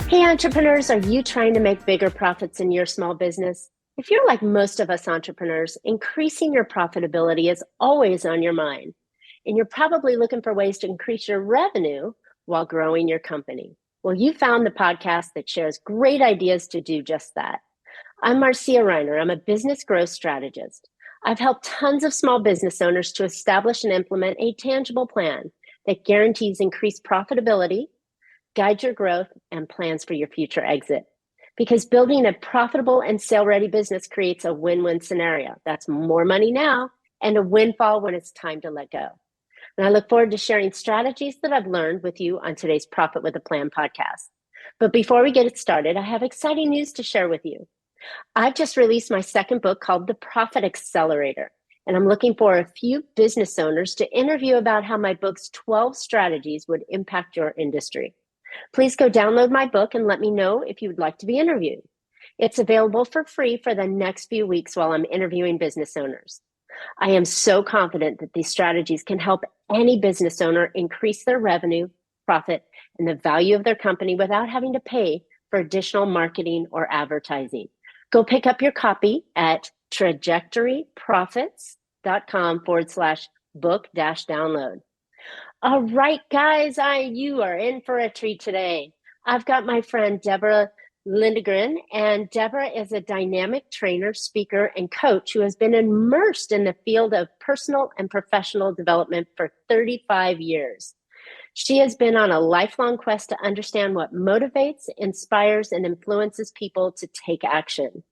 Hey, entrepreneurs, are you trying to make bigger profits in your small business? If you're like most of us entrepreneurs, increasing your profitability is always on your mind. And you're probably looking for ways to increase your revenue while growing your company. Well, you found the podcast that shares great ideas to do just that. I'm Marcia Reiner. I'm a business growth strategist. I've helped tons of small business owners to establish and implement a tangible plan that guarantees increased profitability, guide your growth, and plans for your future exit. Because building a profitable and sale-ready business creates a win-win scenario. That's more money now and a windfall when it's time to let go. And I look forward to sharing strategies that I've learned with you on today's Profit with a Plan podcast. But before we get it started, I have exciting news to share with you. I've just released my second book called The Profit Accelerator, and I'm looking for a few business owners to interview about how my book's 12 strategies would impact your industry. Please go download my book and let me know if you would like to be interviewed. It's available for free for the next few weeks while I'm interviewing business owners. I am so confident that these strategies can help any business owner increase their revenue, profit, and the value of their company without having to pay for additional marketing or advertising. Go pick up your copy at trajectoryprofits.com/book-download. All right, guys, you are in for a treat today. I've got my friend Debra Lindegren, and Debra is a dynamic trainer, speaker, and coach who has been immersed in the field of personal and professional development for 35 years. She has been on a lifelong quest to understand what motivates, inspires, and influences people to take action.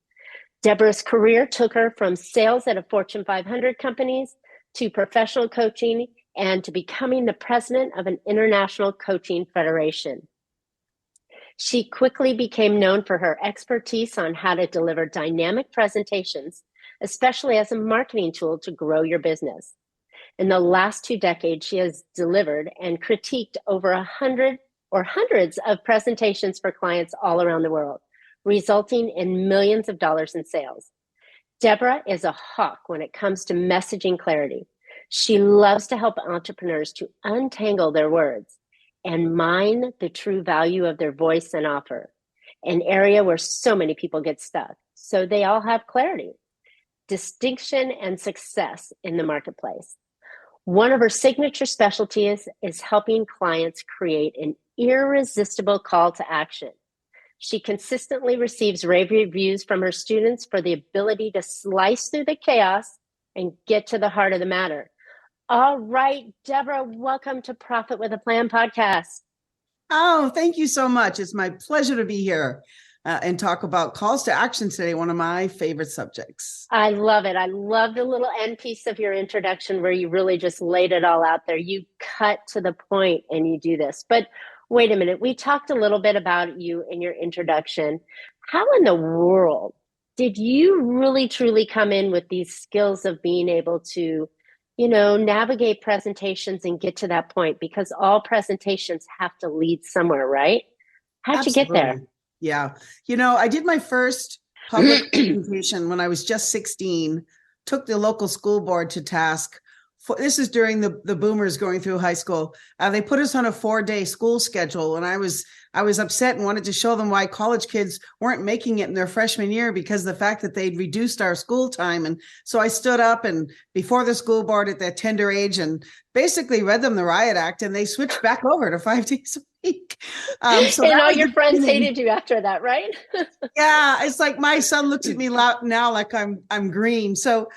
Debra's career took her from sales at a Fortune 500 companies to professional coaching and to becoming the president of an international coaching federation. She quickly became known for her expertise on how to deliver dynamic presentations, especially as a marketing tool to grow your business. In the last 2 decades, she has delivered and critiqued over 100 or hundreds of presentations for clients all around the world, resulting in millions of dollars in sales. Debra is a hawk when it comes to messaging clarity. She loves to help entrepreneurs to untangle their words and mine the true value of their voice and offer, an area where so many people get stuck. So they all have clarity, distinction, and success in the marketplace. One of her signature specialties is helping clients create an irresistible call to action. She consistently receives rave reviews from her students for the ability to slice through the chaos and get to the heart of the matter. All right, Debra, welcome to Profit with a Plan podcast. Oh, thank you so much. It's my pleasure to be here and talk about calls to action today, one of my favorite subjects. I love it. I love the little end piece of your introduction where you really just laid it all out there. You cut to the point and you do this. But wait a minute. We talked a little bit about you in your introduction. How in the world did you really truly come in with these skills of being able to navigate presentations and get to that point? Because all presentations have to lead somewhere, right? How'd you get there? Yeah. I did my first public presentation when I was just 16, took the local school board to task. This is during the boomers going through high school. They put us on a 4-day school schedule, and I was upset and wanted to show them why college kids weren't making it in their freshman year because of the fact that they'd reduced our school time. And so I stood up and before the school board at that tender age and basically read them the riot act, and they switched back over to 5 days a week. So and all your friends hated you after that, right? Yeah, it's like my son looks at me now like I'm green. So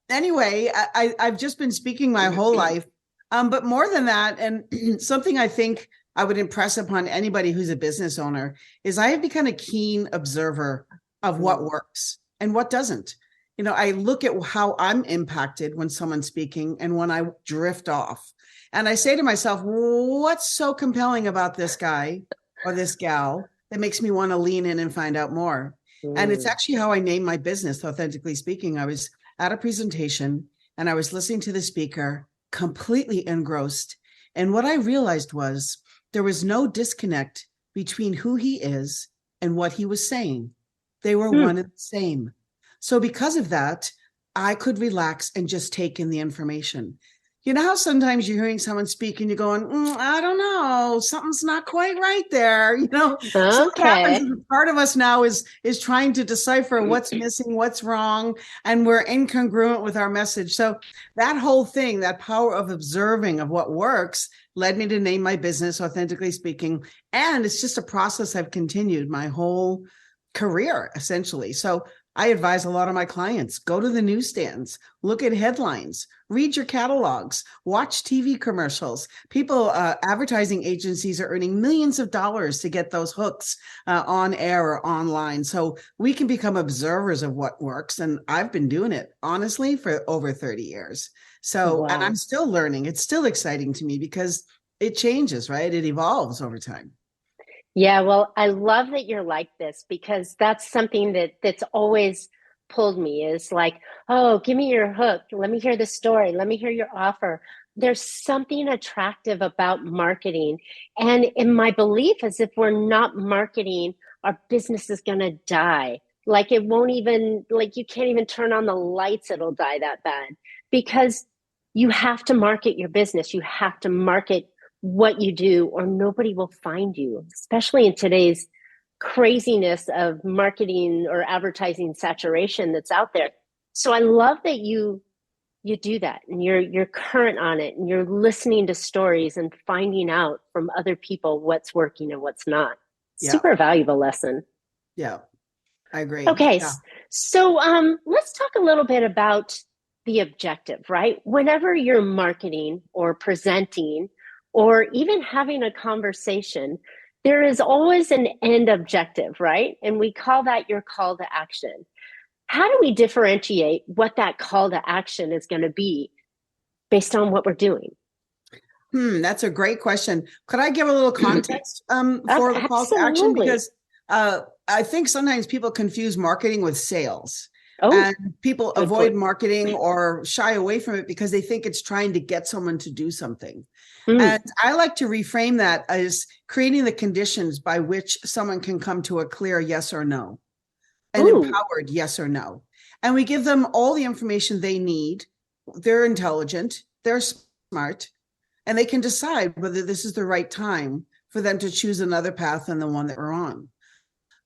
anyway, I've just been speaking my whole life. But more than that, and something I think I would impress upon anybody who's a business owner is I have become a keen observer of what works and what doesn't. I look at how I'm impacted when someone's speaking and when I drift off. And I say to myself, what's so compelling about this guy or this gal that makes me want to lean in and find out more? And it's actually how I named my business, Authentically Speaking. I was at a presentation and I was listening to the speaker, completely engrossed. And what I realized was there was no disconnect between who he is and what he was saying. They were one and the same. So because of that, I could relax and just take in the information. You know how sometimes you're hearing someone speak and you're going, I don't know, something's not quite right there. So what happens Okay. is part of us now is trying to decipher what's missing, what's wrong, and we're incongruent with our message. So that whole thing, that power of observing of what works, led me to name my business Authentically Speaking. And it's just a process I've continued my whole career, essentially. So I advise a lot of my clients, go to the newsstands, look at headlines, read your catalogs, watch TV commercials. People, advertising agencies are earning millions of dollars to get those hooks on air or online. So we can become observers of what works. And I've been doing it, honestly, for over 30 years. So, and I'm Wow. still learning. It's still exciting to me because it changes, right? It evolves over time. Yeah, well, I love that you're like this because that's something that's always pulled me is like, oh, give me your hook. Let me hear the story. Let me hear your offer. There's something attractive about marketing. And in my belief is if we're not marketing, our business is going to die. Like it won't even, like you can't even turn on the lights, it'll die that bad because you have to market your business. You have to market what you do, or nobody will find you, especially in today's craziness of marketing or advertising saturation that's out there. So I love that you do that and you're current on it and you're listening to stories and finding out from other people what's working and what's not. Yeah. Super valuable lesson. Yeah. I agree. Okay, Yeah. so let's talk a little bit about the objective, right? Whenever you're marketing or presenting or even having a conversation, there is always an end objective, right? And we call that your call to action. How do we differentiate what that call to action is going to be based on what we're doing? That's a great question. Could I give a little context for the call to action? Absolutely. Because I think sometimes people confuse marketing with sales, Oh, and people good avoid point. marketing or shy away from it because they think it's trying to get someone to do something. Mm. And I like to reframe that as creating the conditions by which someone can come to a clear yes or no, an Ooh, empowered yes or no. And we give them all the information they need. They're intelligent, they're smart, and they can decide whether this is the right time for them to choose another path than the one that we're on.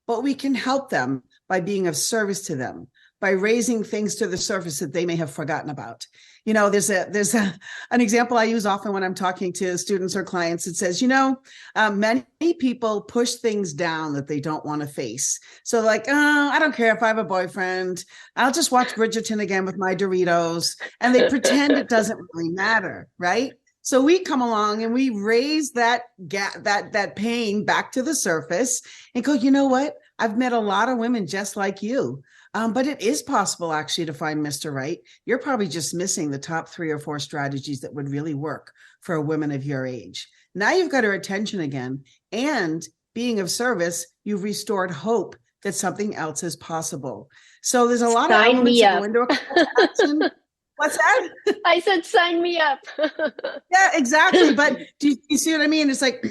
But we can help them by being of service to them, by raising things to the surface that they may have forgotten about. There's an example I use often when I'm talking to students or clients. It says, many people push things down that they don't want to face. So like, oh, I don't care if I have a boyfriend. I'll just watch Bridgerton again with my Doritos. And they pretend it doesn't really matter, right? So we come along and we raise that that pain back to the surface and go, you know what? I've met a lot of women just like you. But it is possible actually to find Mr. Right. You're probably just missing the top 3 or 4 strategies that would really work for a woman of your age. Now you've got her attention again, and being of service, you've restored hope that something else is possible. So there's a lot of sign elements me that go up. into a call to action. What's that? I said, sign me up. Yeah, exactly. But do you see what I mean? It's like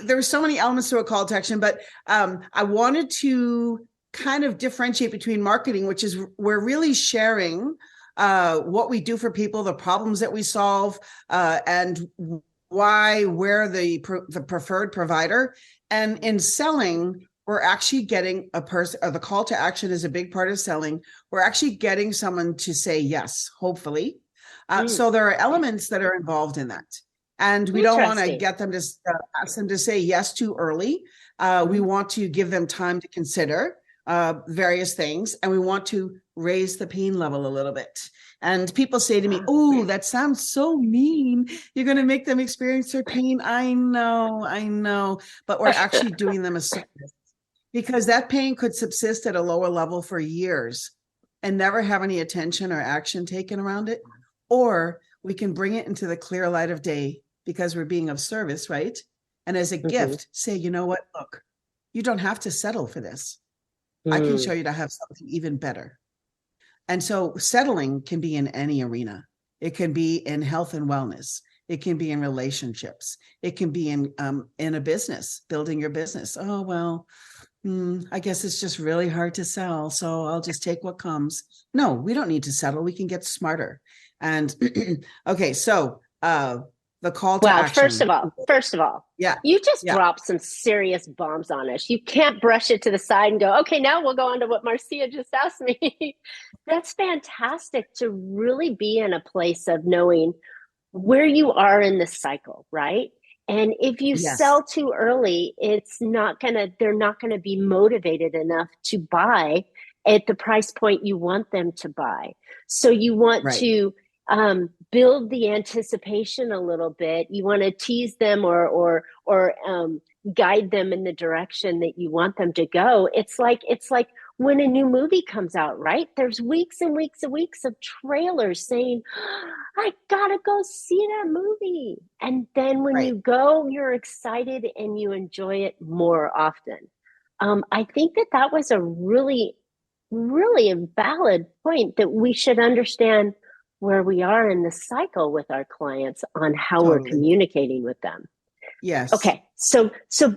there's so many elements to a call to action, but I wanted to kind of differentiate between marketing, which is we're really sharing what we do for people, the problems that we solve, and why we're the preferred provider. And in selling, we're actually getting a person, or the call to action is a big part of selling. We're actually getting someone to say yes, hopefully. Mm, So there are elements that are involved in that. And we don't want to interesting. get them to ask them to say yes too early. We Mm. want to give them time to consider various things, and we want to raise the pain level a little bit. And people say to me, oh, that sounds so mean. You're going to make them experience their pain. I know, but we're actually doing them a service because that pain could subsist at a lower level for years and never have any attention or action taken around it. Or we can bring it into the clear light of day because we're being of service, right? And as a Mm-hmm. gift, say, you know what? Look, you don't have to settle for this. I can Mm. show you to have something even better. And so settling can be in any arena. It can be in health and wellness. It can be in relationships. It can be in a business, building your business. Oh, well, I guess it's just really hard to sell. So I'll just take what comes. No, we don't need to settle. We can get smarter. And okay, so the call to Well, action. first of all, Yeah. you just Yeah. dropped some serious bombs on us. You can't brush it to the side and go, okay, now we'll go on to what Marcia just asked me. That's fantastic to really be in a place of knowing where you are in the cycle, right? And if you Yes. sell too early, they're not gonna be motivated enough to buy at the price point you want them to buy. So you want Right. to build the anticipation a little bit. You want to tease them or guide them in the direction that you want them to go. It's like when a new movie comes out, right? There's weeks and weeks and weeks of trailers saying, I gotta go see that movie. And then when Right. you go, you're excited and you enjoy it more often. I think that was a really, really valid point that we should understand where we are in the cycle with our clients on how we're Totally. communicating with them. Yes. Okay, so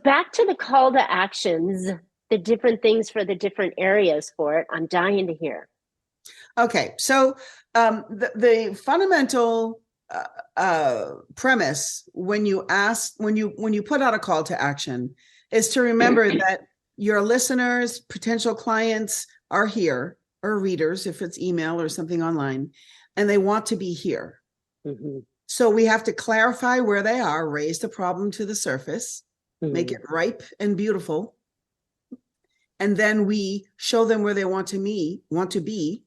back to the call to actions, the different things for the different areas for it. I'm dying to hear. Okay, so the fundamental premise when you put out a call to action is to remember that your listeners, potential clients are here, or readers if it's email or something online, and they want to be here. Mm-hmm. So we have to clarify where they are, raise the problem to the surface, make it ripe and beautiful, and then we show them where they want to be,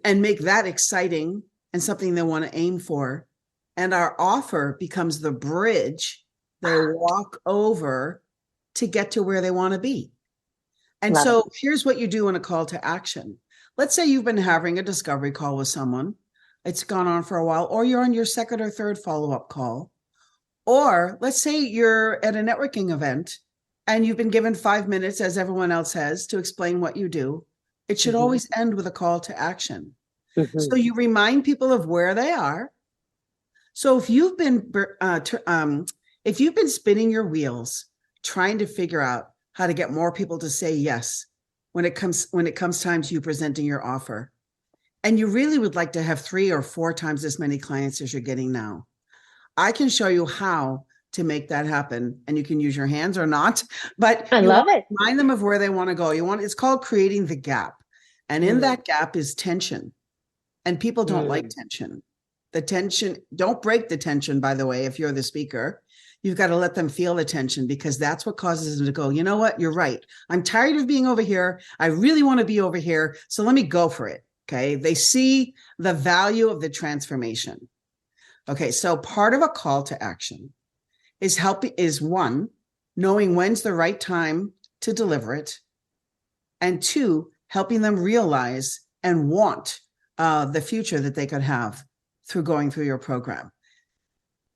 and make that exciting and something they want to aim for. And our offer becomes the bridge they walk over to get to where they want to be. And Love so it. here's what you do in a call to action. Let's say you've been having a discovery call with someone. It's gone on for a while, or you're on your second or third follow-up call. Or let's say you're at a networking event and you've been given 5 minutes, as everyone else has, to explain what you do. It should always end with a call to action. So you remind people of where they are. So if you've been spinning your wheels trying to figure out how to get more people to say yes when it comes time to you presenting your offer, and you really would like to have 3 or 4 times as many clients as you're getting now, I can show you how to make that happen. And you can use your hands or not, but I love it. Remind them of where they want to go. It's called creating the gap. And in that gap is tension. And people don't like tension. The tension, don't break the tension, by the way, if you're the speaker. You've got to let them feel the tension, because that's what causes them to go, you know what, you're right. I'm tired of being over here. I really want to be over here. So let me go for it. Okay. They see the value of the transformation. Okay. So part of a call to action is one, knowing when's the right time to deliver it. And 2, helping them realize and want the future that they could have through going through your program.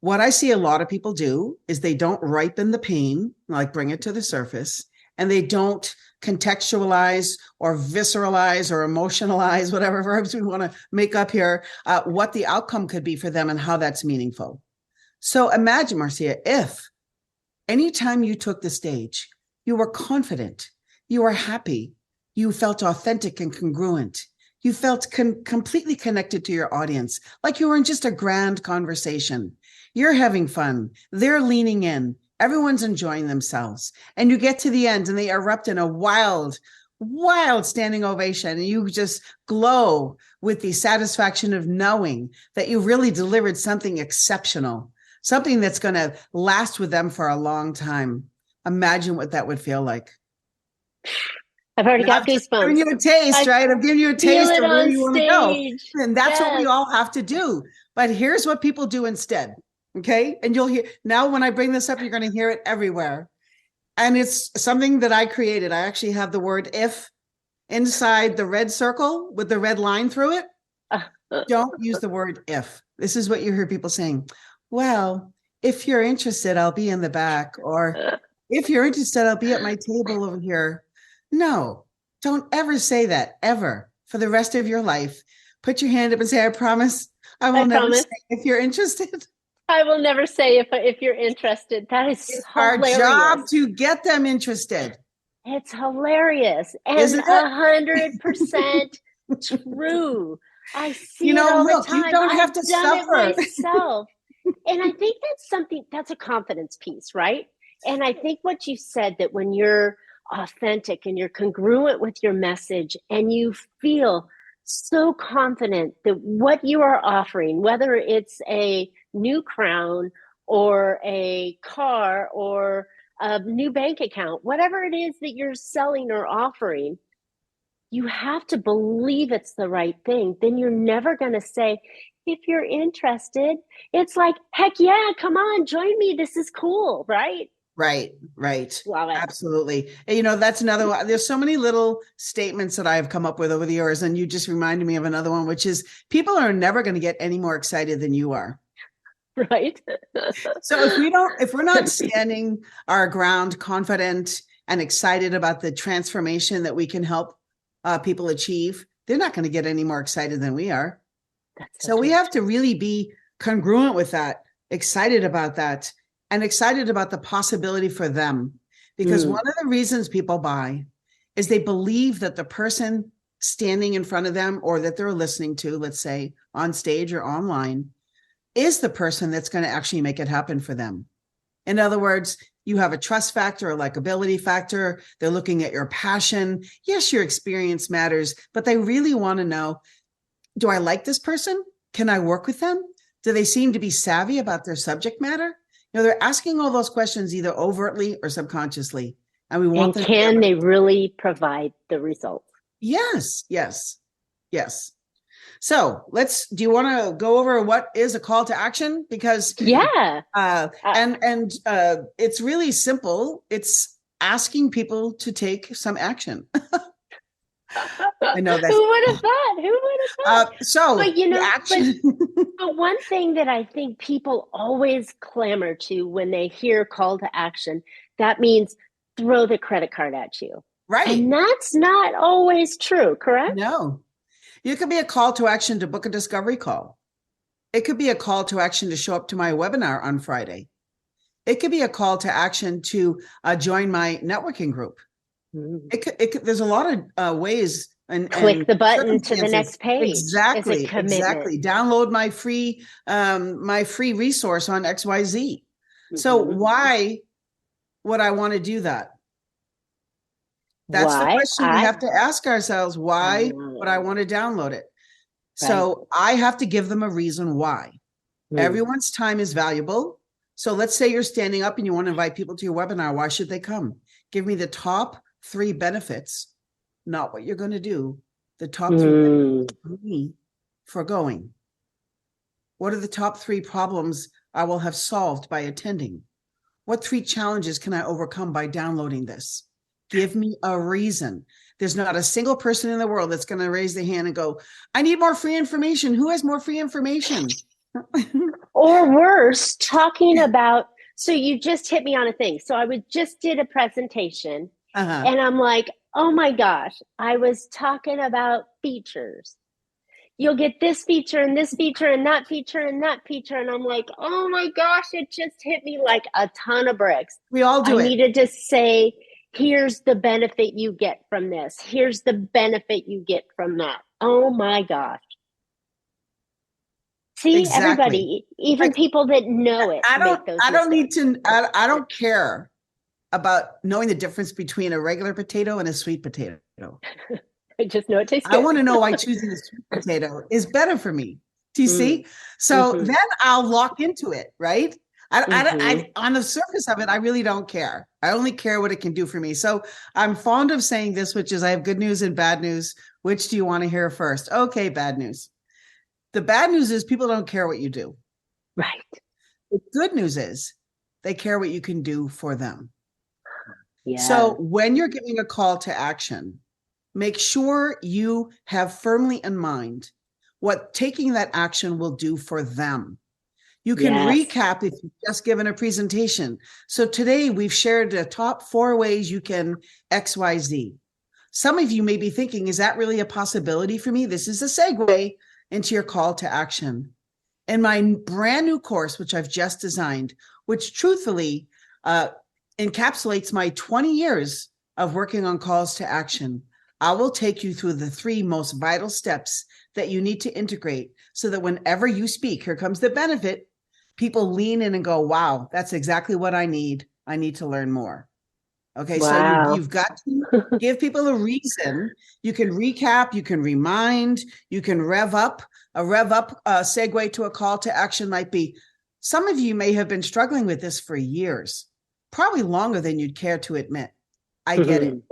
What I see a lot of people do is they don't ripen the pain, like bring it to the surface, and they don't contextualize or visceralize or emotionalize, whatever verbs we want to make up here, what the outcome could be for them and how that's meaningful. So imagine, Marcia, if anytime you took the stage, you were confident, you were happy, you felt authentic and congruent, you felt completely connected to your audience, like you were in just a grand conversation. You're having fun. They're leaning in. Everyone's enjoying themselves. And you get to the end and they erupt in a wild standing ovation. And you just glow with the satisfaction of knowing that you really delivered something exceptional, something that's going to last with them for a long time. Imagine what that would feel like. I've already got goosebumps. Giving you a taste, right? I'm giving you a taste of where you want to go. And that's what we all have to do. But here's what people do instead. Okay. And you'll hear now when I bring this up, you're going to hear it everywhere. And it's something that I created. I actually have the word if inside the red circle with the red line through it. Don't use the word if. This is what you hear people saying. Well, if you're interested, I'll be in the back. Or if you're interested, I'll be at my table over here. No, don't ever say that, ever, for the rest of your life. Put your hand up and say, I promise. I will never say if you're interested. I will never say if you're interested. That is it's hilarious. Our job to get them interested. It's hilarious and 100% true. I see it all the Look, you time. don't have I've to done it suffer. myself. And I think that's a confidence piece, right? And I think what you said, that when you're authentic and you're congruent with your message and you feel so confident that what you are offering, whether it's a new crown or a car or a new bank account, whatever it is that you're selling or offering, you have to believe it's the right thing. Then you're never going to say, if you're interested, it's like, heck yeah, come on, join me. This is cool, right? Right, right. Love it. Absolutely. And, that's another one. There's so many little statements that I've come up with over the years. And you just reminded me of another one, which is people are never going to get any more excited than you are. Right. So if we're not standing our ground, confident and excited about the transformation that we can help people achieve, they're not going to get any more excited than we are. So we have to really be congruent with that, excited about that, and excited about the possibility for them. Because one of the reasons people buy is they believe that the person standing in front of them or that they're listening to, let's say on stage or online, is the person that's going to actually make it happen for them. In other words, you have a trust factor, a likability factor. They're looking at your passion. Yes, your experience matters, but they really want to know, do I like this person? Can I work with them? Do they seem to be savvy about their subject matter? They're asking all those questions either overtly or subconsciously. And we want them. Can they really provide the results? Yes, yes, yes. So do you want to go over what is a call to action? Because it's really simple. It's asking people to take some action. I know that. Who would have thought? Action. But one thing that I think people always clamor to when they hear call to action, that means throw the credit card at you. Right. And that's not always true, correct? No. You could be a call to action to book a discovery call. It could be a call to action to show up to my webinar on Friday. It could be a call to action to join my networking group. There's a lot of ways. And click the button to the next page. Exactly. Download my free resource on XYZ. So why would I want to do that? That's the question we have to ask ourselves. Why would I want to download it? Right. So I have to give them a reason why. Everyone's time is valuable. So let's say you're standing up and you want to invite people to your webinar. Why should they come? Give me the top 3 benefits, not what you're going to do. The top 3 benefits for me for going. What are the top 3 problems I will have solved by attending? What 3 challenges can I overcome by downloading this? Give me a reason. There's not a single person in the world that's going to raise their hand and go, I need more free information. Who has more free information? Or worse, talking about, so you just hit me on a thing. So I just did a presentation and I'm like, oh my gosh, I was talking about features. You'll get this feature and this feature and that feature and that feature. And I'm like, oh my gosh, it just hit me like a ton of bricks. We all do it. I needed to say, here's the benefit you get from this. Here's the benefit you get from that. Oh my gosh. See, everybody, even people that know it. I don't care about knowing the difference between a regular potato and a sweet potato. I just know it tastes good. I want to know why choosing the sweet potato is better for me. Do you see? So then I'll lock into it, right? I on the surface of it, I really don't care. I only care what it can do for me. So I'm fond of saying this, which is I have good news and bad news. Which do you want to hear first? Okay, bad news. The bad news is people don't care what you do. Right. The good news is they care what you can do for them. Yeah. So when you're giving a call to action, make sure you have firmly in mind what taking that action will do for them. You can recap if you've just given a presentation. So today we've shared the top 4 ways you can XYZ. Some of you may be thinking, is that really a possibility for me? This is a segue into your call to action. In my brand new course, which I've just designed, which truthfully encapsulates my 20 years of working on calls to action, I will take you through the 3 most vital steps that you need to integrate so that whenever you speak, here comes the benefit, people lean in and go, wow, that's exactly what I need. I need to learn more. Okay, so Wow. you've got to give people a reason. You can recap, you can remind, you can rev up. A rev up segue to a call to action might be, some of you may have been struggling with this for years, probably longer than you'd care to admit. I get it.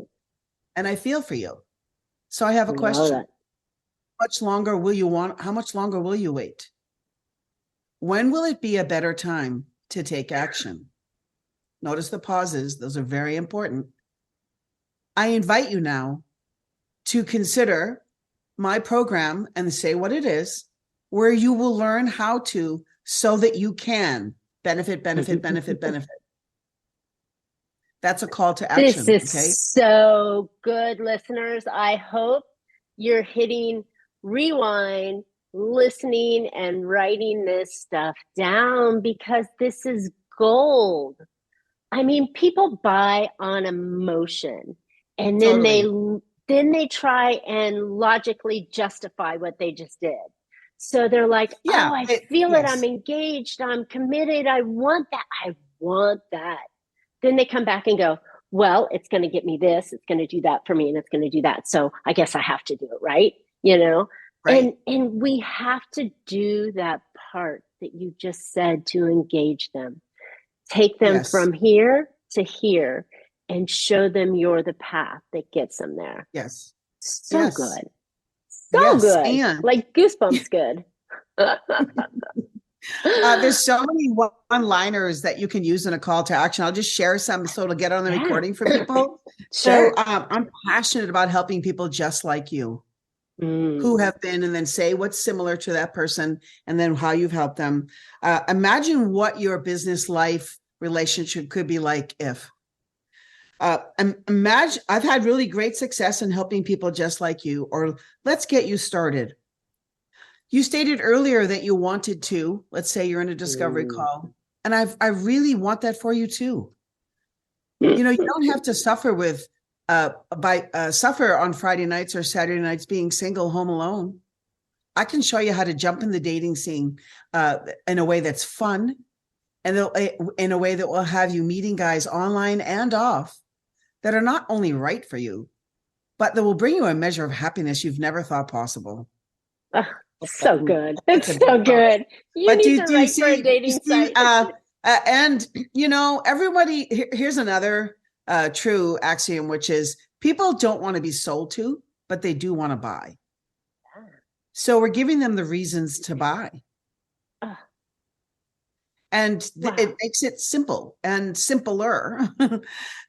And I feel for you. So I have a question. How much longer will you wait? When will it be a better time to take action? Notice the pauses. Those are very important. I invite you now to consider my program and say what it is, where you will learn how to, so that you can benefit. That's a call to action. This is so good, listeners. I hope you're hitting rewind, listening, and writing this stuff down, because this is gold. I mean, people buy on emotion, and then they try and logically justify what they just did. So they're like, oh, I feel it. I'm engaged. I'm committed. I want that. Then they come back and go, well, it's going to get me this. It's going to do that for me, and it's going to do that. So I guess I have to do it, right? Right. And we have to do that part that you just said to engage them. Take them from here to here and show them you're the path that gets them there. Yes. So good. So good. And like goosebumps good. There's so many one-liners that you can use in a call to action. I'll just share some so it'll get on the recording for people. Sure. So I'm passionate about helping people just like you who have been, and then say what's similar to that person and then how you've helped them. Imagine what your business life relationship could be like if imagine I've had really great success in helping people just like you, or let's get you started. You stated earlier that you wanted to, let's say you're in a discovery call, and I really want that for you too. You don't have to suffer with suffer on Friday nights or Saturday nights being single, home alone. I can show you how to jump in the dating scene in a way that's fun, and in a way that will have you meeting guys online and off that are not only right for you, but that will bring you a measure of happiness you've never thought possible. So good. It's so good. You need to write for a dating site. And, everybody, here's another true axiom, which is people don't want to be sold to, but they do want to buy. So we're giving them the reasons to buy. And it makes it simple and simpler.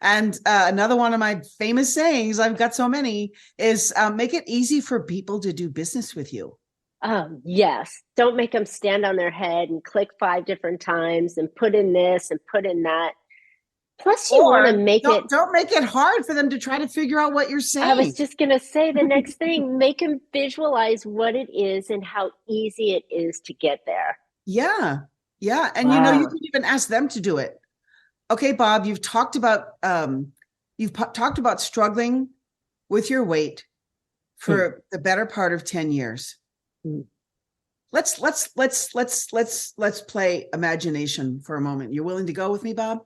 And another one of my famous sayings, I've got so many, is make it easy for people to do business with you. Oh, yes. Don't make them stand on their head and click 5 different times and put in this and put in that. Plus, you want to make it... Don't make it hard for them to try to figure out what you're saying. I was just going to say the next thing, make them visualize what it is and how easy it is to get there. Yeah. Yeah. And, you can even ask them to do it. Okay, Bob, you've talked about struggling with your weight for the better part of 10 years. Let's play imagination for a moment. You're willing to go with me, Bob?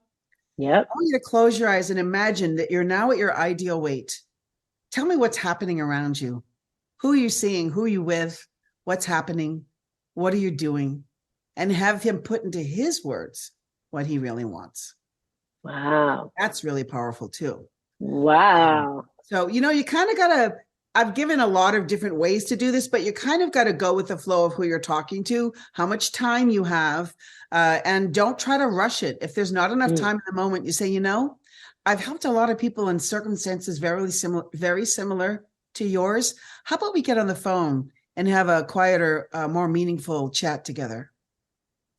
Yeah. I want you to close your eyes and imagine that you're now at your ideal weight. Tell me what's happening around you. Who are you seeing? Who are you with? What's happening? What are you doing? And have him put into his words what he really wants. Wow. That's really powerful too. Wow. So, you kind of got to, I've given a lot of different ways to do this, but you kind of got to go with the flow of who you're talking to, how much time you have, and don't try to rush it. If there's not enough time in the moment, you say, I've helped a lot of people in circumstances very similar to yours. How about we get on the phone and have a quieter, more meaningful chat together?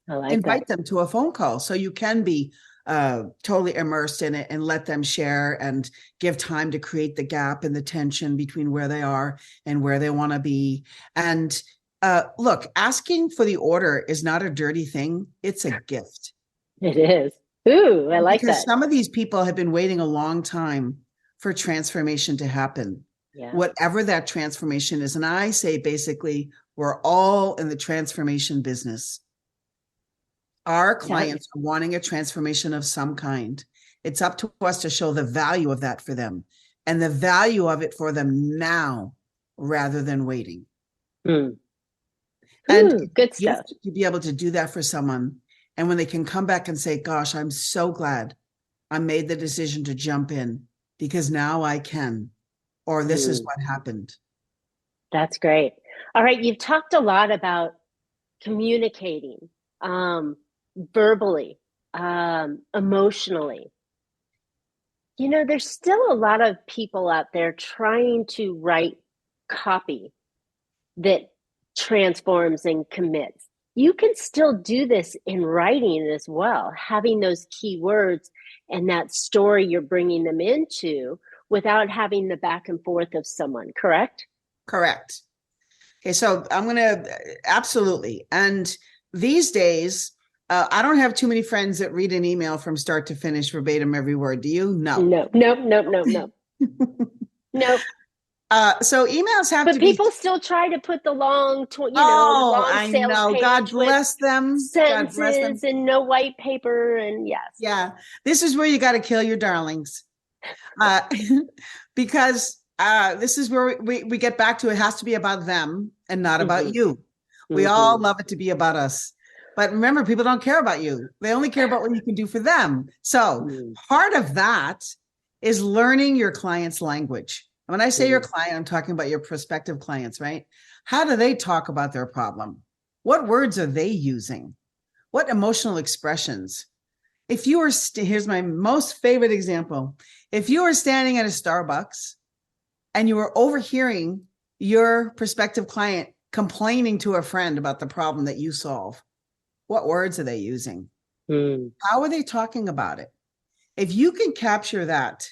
I like Invite them to a phone call so you can be totally immersed in it and let them share and give time to create the gap and the tension between where they are and where they want to be. And look, asking for the order is not a dirty thing. It's a gift. It is. Ooh, I like that. Because some of these people have been waiting a long time for transformation to happen. Yeah. whatever that transformation is. And I say, basically, we're all in the transformation business. Our clients are wanting a transformation of some kind. It's up to us to show the value of that for them and the value of it for them now rather than waiting. Mm. And Ooh, good stuff. To be able to do that for someone. And when they can come back and say, gosh, I'm so glad I made the decision to jump in because now I can, or this is what happened. That's great. All right. You've talked a lot about communicating, verbally, emotionally. You know, there's still a lot of people out there trying to write copy that transforms and commits. You can still do this in writing as well, having those key words and that story you're bringing them into without having the back and forth of someone, correct? Correct. Okay, so I'm going to absolutely. And these days, I don't have too many friends that read an email from start to finish verbatim every word. Do you? No. No, nope, nope, nope, nope. Nope. So emails have to be. But people still try to put the long, long I sales know. page God bless them. sentences God bless them. and no white paper, and yes. Yeah, this is where you got to kill your darlings, because this is where we get back to it has to be about them and not about you. We all love it to be about us. But remember, people don't care about you. They only care about what you can do for them. So part of that is learning your client's language. And when I say your client, I'm talking about your prospective clients, right? How do they talk about their problem? What words are they using? What emotional expressions? If you were, here's my most favorite example. If you were standing at a Starbucks and you were overhearing your prospective client complaining to a friend about the problem that you solve, what words are they using? How are they talking about it? If you can capture that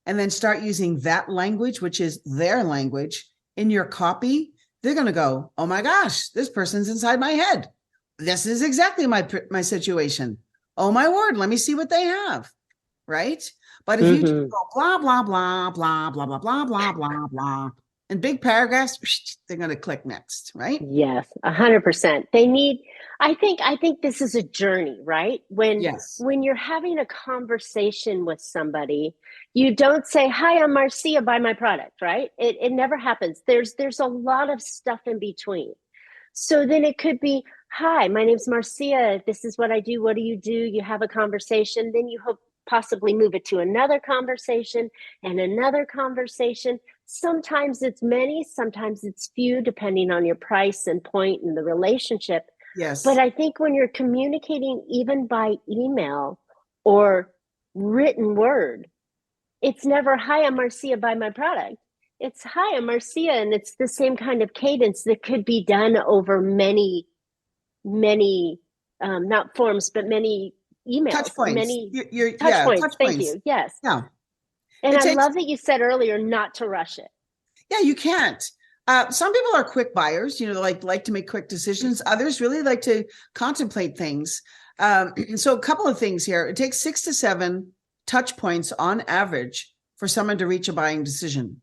and then start using that language, which is their language, in your copy, they're going to go, oh my gosh, this person's inside my head. This is exactly my situation. Oh my word, let me see what they have, right? But if you just go blah, blah, blah, blah, blah, blah, blah, blah, blah, blah, in big paragraphs, they're going to click next, right? Yes, 100%. They need, I think this is a journey, right? When you're having a conversation with somebody, you don't say, hi, I'm Marcia, buy my product, right? It never happens. There's a lot of stuff in between. So then it could be, hi, my name's Marcia. This is what I do. What do? You have a conversation. Then you hope possibly move it to another conversation and another conversation. Sometimes it's many, sometimes it's few, depending on your price and point and the relationship. Yes. But I think when you're communicating even by email or written word, it's never, hi, I'm Marcia, buy my product. It's, hi, I'm Marcia, and it's the same kind of cadence that could be done over many, not forms, but many emails. Touch points. Many touch points. Touch Thank points. you. Yes. Yeah. And I love that you said earlier not to rush it. Yeah, you can't. Some people are quick buyers, like to make quick decisions. Others really like to contemplate things. So a couple of things here. It takes 6 to 7 touch points on average for someone to reach a buying decision.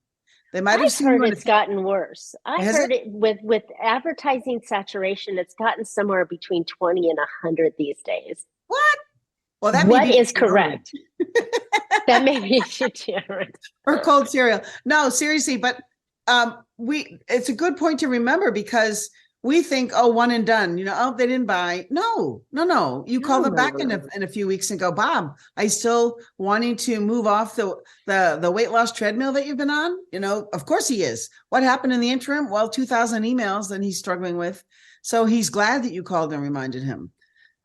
They might have heard it's gotten worse. I heard it with advertising saturation, it's gotten somewhere between 20 and 100 these days. What? Well, that what is correct? That may be different. Or cold cereal. No, seriously, but it's a good point to remember because we think, oh, one and done, they didn't buy. No. You call them back in a few weeks and go, Bob, are you still wanting to move off the weight loss treadmill that you've been on? Of course he is. What happened in the interim? Well, 2,000 emails that he's struggling with. So he's glad that you called and reminded him.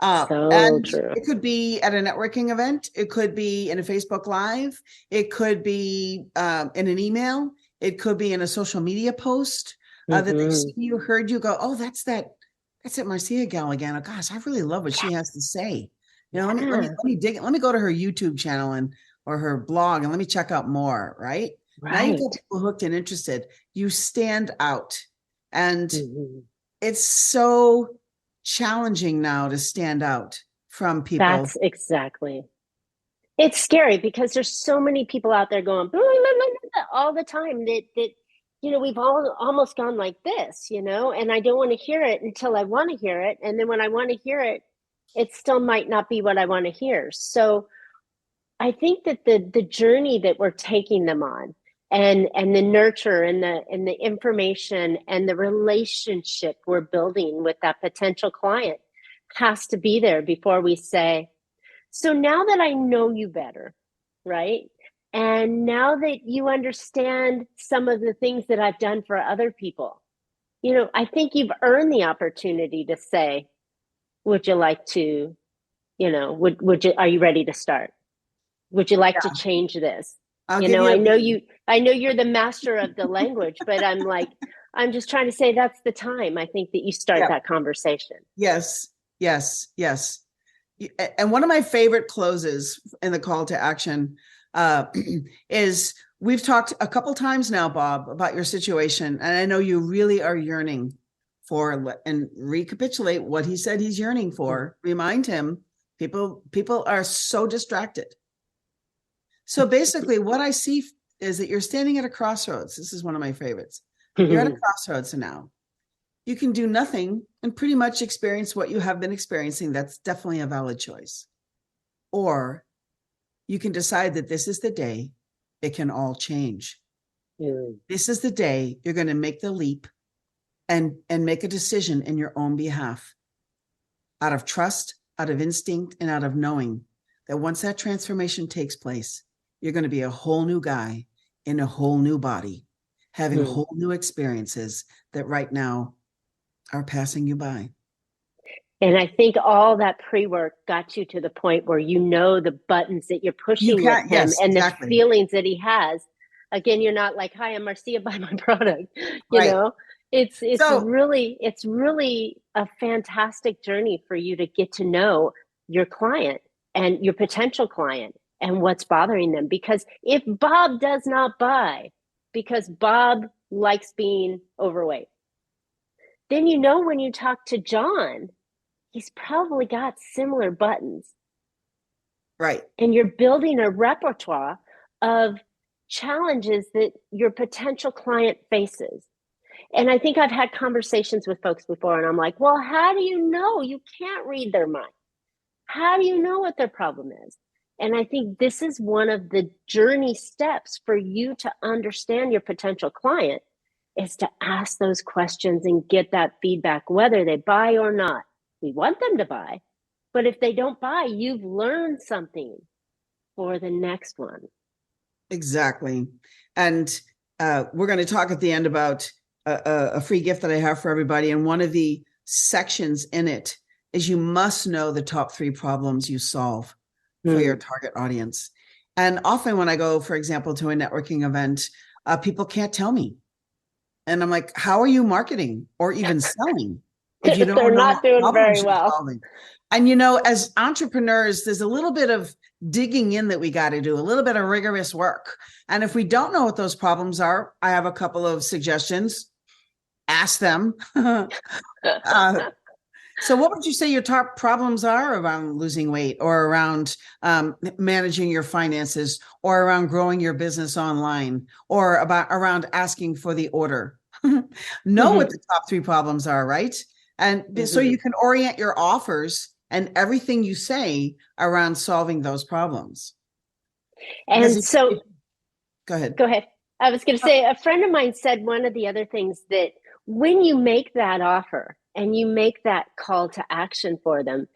And true. It could be at a networking event. It could be in a Facebook Live. It could be in an email. It could be in a social media post that they see you, heard you, go, oh, that's that Marcia gal again. Oh, gosh, I really love what she has to say. Let me dig. Let me go to her YouTube channel or her blog and let me check out more. Right. Now you get people hooked and interested. You stand out, and it's so challenging now to stand out from people. That's exactly. It's scary because there's so many people out there going blah, blah, blah, blah, all the time that we've all almost gone like this, and I don't want to hear it until I want to hear it. And then when I want to hear it, it still might not be what I want to hear. So I think that the journey that we're taking them on, and the nurture and the information and the relationship we're building with that potential client has to be there before we say, so now that I know you better, right? And now that you understand some of the things that I've done for other people, I think you've earned the opportunity to say, would you like to, would you, are you ready to start? Would you like to Yeah. change this? I'll give you I a know B. you're the master of the language, but I'm just trying to say that's the time I think that you start Yeah. that conversation. Yes, yes, yes. And one of my favorite closes in the call to action is, we've talked a couple times now, Bob, about your situation. And I know you really are yearning for, and recapitulate what he said he's yearning for. Remind him, people are so distracted. So basically what I see is that you're standing at a crossroads. This is one of my favorites. You're at a crossroads now. You can do nothing and pretty much experience what you have been experiencing. That's definitely a valid choice. Or you can decide that this is the day it can all change. This is the day you're going to make the leap and make a decision in your own behalf, out of trust, out of instinct, and out of knowing that once that transformation takes place, you're going to be a whole new guy in a whole new body, having whole new experiences that right now are passing you by. And I think all that pre-work got you to the point where the buttons that you're pushing with him, yes, and exactly. the feelings that he has. Again, you're not like, "Hi, I'm Marcia, buy my product." Right. It's really a fantastic journey for you to get to know your client and your potential client and what's bothering them. Because if Bob does not buy because Bob likes being overweight, then when you talk to John, he's probably got similar buttons. Right. And you're building a repertoire of challenges that your potential client faces. And I think I've had conversations with folks before, and I'm like, well, how do you know? You can't read their mind. How do you know what their problem is? And I think this is one of the journey steps for you to understand your potential client, is to ask those questions and get that feedback, whether they buy or not. We want them to buy, but if they don't buy, you've learned something for the next one. Exactly. And we're going to talk at the end about a free gift that I have for everybody. And one of the sections in it is, you must know the top 3 problems you solve for your target audience. And often when I go, for example, to a networking event, people can't tell me. And I'm like, how are you marketing or even selling if you don't They're know not doing very well. solving? And, as entrepreneurs, there's a little bit of digging in that we got to do, a little bit of rigorous work. And if we don't know what those problems are, I have a couple of suggestions. Ask them. So what would you say your top problems are around losing weight, or around managing your finances, or around growing your business online, or around asking for the order? Know what the top 3 problems are, right? And so you can orient your offers and everything you say around solving those problems. And so go ahead. I was going to say, a friend of mine said one of the other things, that when you make that offer and you make that call to action for them,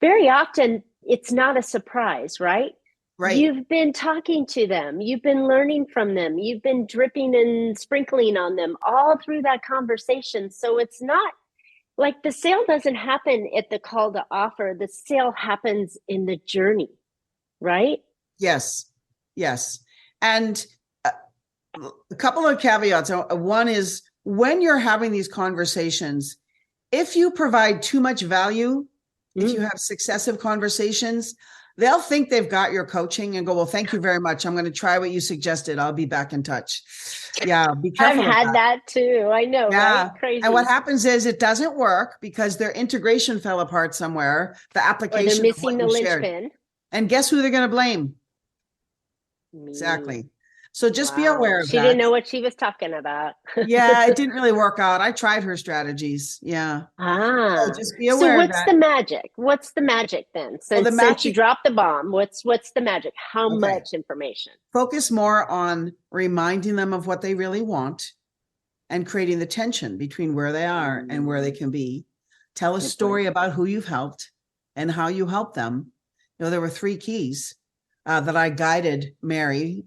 very often it's not a surprise, right? Right. You've been talking to them, you've been learning from them, you've been dripping and sprinkling on them all through that conversation. So it's not like the sale doesn't happen at the call to offer. The sale happens in the journey, right? Yes. Yes. And a couple of caveats. One is, when you're having these conversations, if you provide too much value, if you have successive conversations, they'll think they've got your coaching and go, well, thank you very much. I'm going to try what you suggested. I'll be back in touch. Yeah, be careful. I've had that too. I know, right? Crazy. And what happens is, it doesn't work because their integration fell apart somewhere. The application, or they're missing the linchpin. And guess who they're going to blame? Me. Exactly. So just be Wow. aware of She didn't that. know what she was talking about. Yeah, it didn't really work out. I tried her strategies. Yeah. So Ah. just be So aware what's that, the magic? What's the magic then? well, the Since you magic, dropped the bomb, what's the magic? How okay, much information? focus more on reminding them of what they really want and creating the tension between where they are and where they Mm, can be. Tell a good point. story about who you've helped and how you helped them. There were three keys that I guided Mary.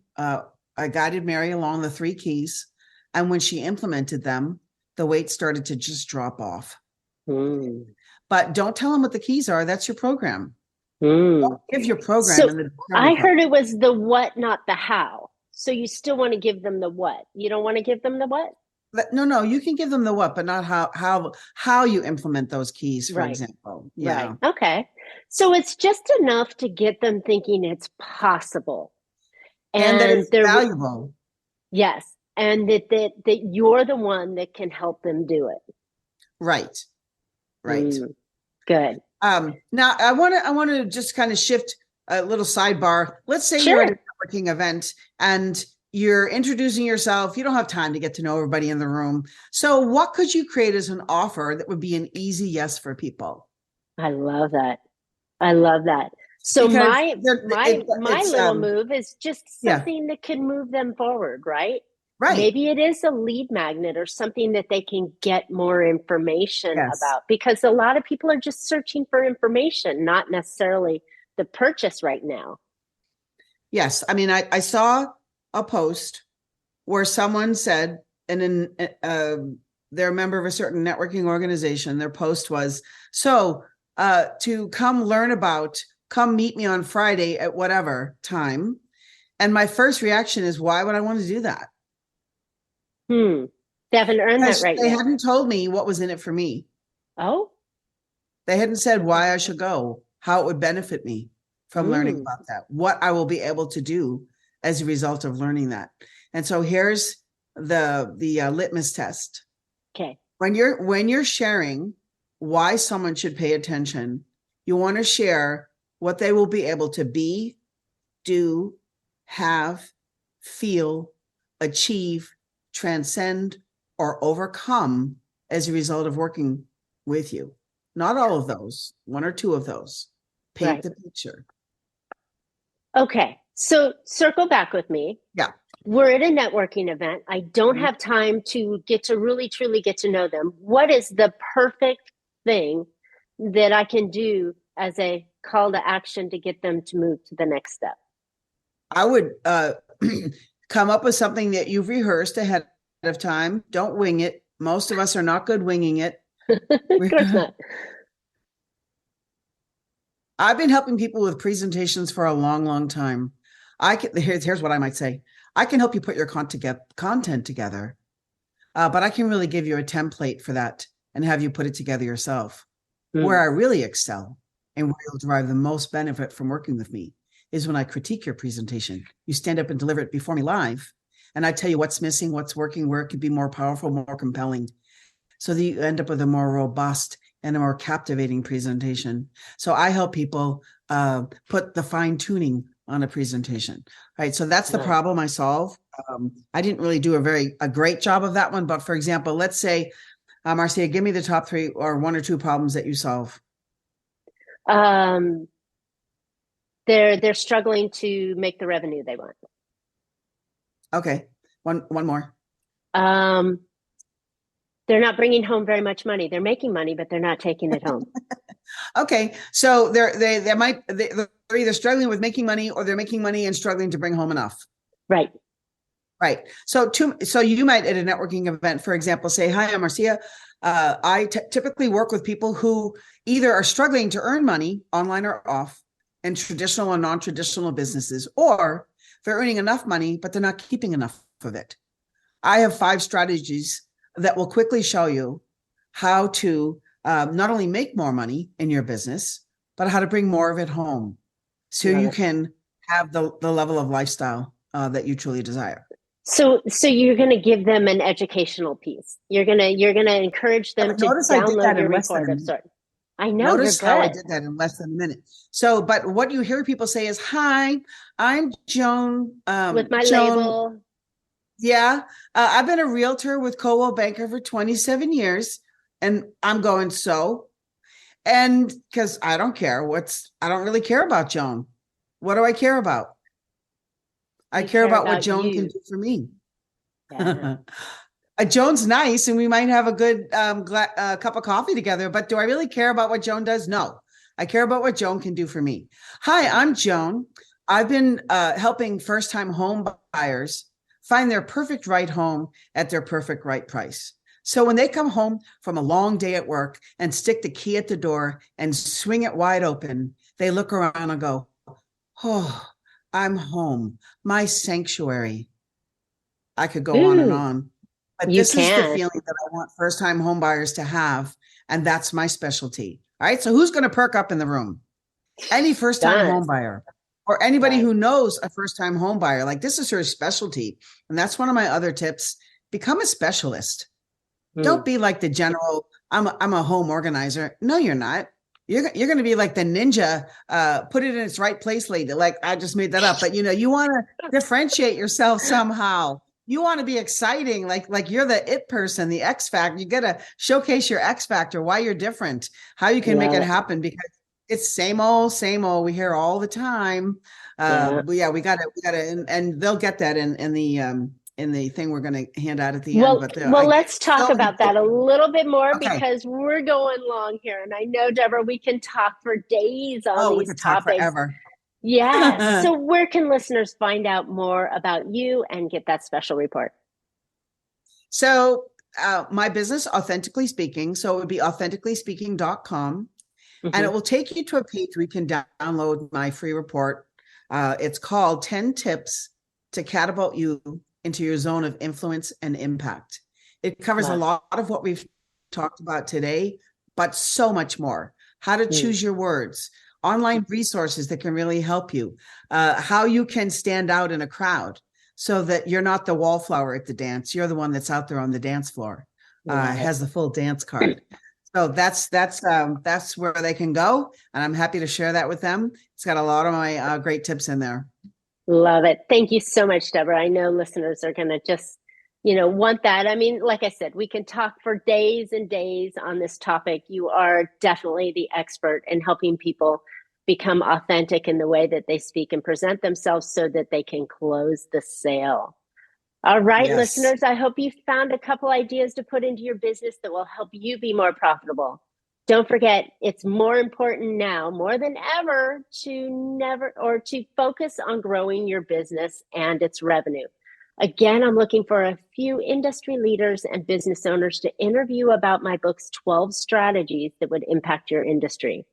I guided Mary along the three keys. And when she implemented them, the weight started to just drop off. Mm, But don't tell them what the keys are. That's your program. mm. Give your program So in the discovery I call. heard it was the what, not the how. So you still want to give them the what. You don't want to give them the what? No, you can give them the what, but not how you implement those keys, for Right, example. right. Yeah. Okay. So it's just enough to get them thinking it's possible. And that And it's they're, valuable. yes, and that you're the one that can help them do it. Right. Right. Mm, good. Now I want to just kind of shift a little sidebar. Let's say you're at a Sure. networking event and you're introducing yourself. You don't have time to get to know everybody in the room. So what could you create as an offer that would be an easy yes for people? I love that. I love that. So Because my it's little move is just yeah, something that can move them forward, right? right. Maybe it is a lead magnet or something that they can get more information Yes. about because a lot of people are just searching for information, not necessarily the purchase right now. Yes. I mean, I saw a post where someone said, and in they're a member of a certain networking organization. Their post was, so to come meet me on Friday at whatever time. And my first reaction is, why would I want to do that? Hmm. They haven't earned that Because right they yet. hadn't told me what was in it for me. Oh. They hadn't said why I should go, how it would benefit me from learning Hmm. about that, what I will be able to do as a result of learning that. And so here's the litmus test. Okay. When you're sharing why someone should pay attention, you want to share what they will be able to be, do, have, feel, achieve, transcend, or overcome as a result of working with you. Not all of those, one or two of those. Paint Right. the picture. Okay. So circle back with me. Yeah. We're at a networking event. I don't Mhm. have time to get to really truly get to know them. What is the perfect thing that I can do as a call to action to get them to move to the next step? I would come up with something that you've rehearsed ahead of time. Don't wing it. Most of us are not good winging it. Of course not. I've been helping people with presentations for a long, long time. Here's what I might say. I can help you put your content together, but I can really give you a template for that and have you put it together yourself. Where I really excel and where you'll derive the most benefit from working with me is when I critique your presentation. You stand up and deliver it before me live, and I tell you what's missing, what's working, where it could be more powerful, more compelling, so that you end up with a more robust and a more captivating presentation. So I help people put the fine tuning on a presentation. Right. So that's the Nice. problem I solve. I didn't really do a great job of that one. But for example, let's say, Marcia, give me the top three or one or two problems that you solve. Um, they're struggling to make the revenue they want. Okay. One more. Um, they're not bringing home very much money. They're making money, but they're not taking it home. Okay. So they're either struggling with making money or they're making money and struggling to bring home enough. Right. Right. So you might at a networking event, for example, say, hi, I'm Marcia. I typically work with people who either are struggling to earn money online or off in traditional and non-traditional businesses, or they're earning enough money, but they're not keeping enough of it. I have 5 strategies that will quickly show you how to not only make more money in your business, but how to bring more of it home so Love you it. can have the level of lifestyle that you truly desire. So you're going to give them an educational piece. You're going to encourage them But to notice I did download that your in less report of than sorts. I know, you're Notice how I good. did that in less than a minute. So, but what you hear people say is, "Hi, I'm Joan." With my Joan, label. yeah, I've been a realtor with Coldwell Banker for 27 years, and I'm going so. And because I don't care I don't really care about Joan. What do I care about? I You care care about what about Joan can you. do for me. Yeah. Joan's nice, and we might have a good cup of coffee together, but do I really care about what Joan does? No, I care about what Joan can do for me. Hi, I'm Joan. I've been helping first-time home buyers find their perfect right home at their perfect right price. So when they come home from a long day at work and stick the key at the door and swing it wide open, they look around and go, "Oh, I'm home, my sanctuary." I could go on and Ooh, on, but you this is the can. feeling that I want first-time home buyers to have, and that's my specialty. All right, so who's going to perk up in the room? Any first-time Done. home buyer or anybody Right. who knows a first-time home buyer, like this is her specialty. And that's one of my other tips. Become a specialist. Hmm. Don't be like the general, I'm a home organizer. No, you're not. You're going to be like the ninja, put it in its right place lady. Like I just made that up, but you want to differentiate yourself somehow. You want to be exciting, like you're the it person, the X factor. You got to showcase your X factor, why you're different, how you can make Love it it. happen, because it's same old, same old. We hear all the time. Yeah. But yeah, we gotta, and they'll get that in the thing we're going to hand out at the end. Well, But well, I let's talk so about that a little bit more okay. because we're going long here. And I know, Deborah, we can talk for days on Oh, we these could talk topics. forever. Yes. So, where can listeners find out more about you and get that special report? So my business, Authentically Speaking. So it would be authenticallyspeaking.com. And it Mm-hmm. will take you to a page where you can download my free report. It's called 10 Tips to Catapult You into Your Zone of Influence and Impact. It covers a Love. lot of what we've talked about today, but so much more. How to Mm. choose your words, online resources that can really help you, how you can stand out in a crowd so that you're not the wallflower at the dance. You're the one that's out there on the dance floor, Love it. has the full dance card. So that's where they can go, and I'm happy to share that with them. It's got a lot of my great tips in there. Love it. Thank you so much, Deborah. I know listeners are going to just, want that. I mean, like I said, we can talk for days and days on this topic. You are definitely the expert in helping people become authentic in the way that they speak and present themselves so that they can close the sale. All right, Yes. listeners, I hope you found a couple ideas to put into your business that will help you be more profitable. Don't forget, it's more important now, more than ever, to focus on growing your business and its revenue. Again, I'm looking for a few industry leaders and business owners to interview about my book's 12 strategies that would impact your industry.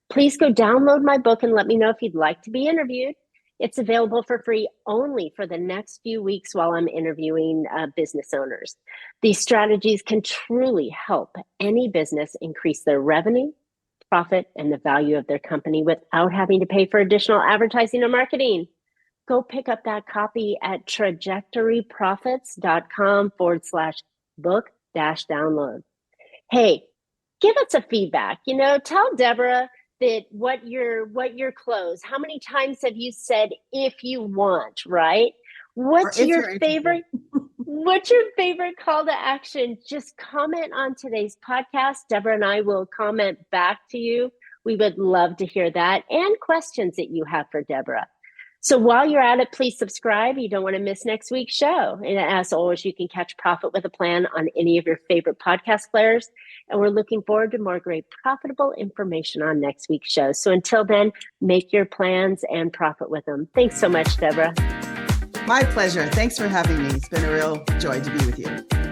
Please go download my book and let me know if you'd like to be interviewed. It's available for free only for the next few weeks while I'm interviewing business owners. These strategies can truly help any business increase their revenue, profit, and the value of their company without having to pay for additional advertising or marketing. Go pick up that copy at trajectoryprofits.com/book-download. Hey, give us a feedback. Tell Deborah that what your close. How many times have you said if you want, right? Or What's if your you're interested. favorite what's your favorite call to action? Just comment on today's podcast. Deborah and I will comment back to you. We would love to hear that and questions that you have for Deborah. So while you're at it, please subscribe. You don't want to miss next week's show. And as always, you can catch Profit with a Plan on any of your favorite podcast players. And we're looking forward to more great profitable information on next week's show. So until then, make your plans and profit with them. Thanks so much, Deborah. My pleasure. Thanks for having me. It's been a real joy to be with you.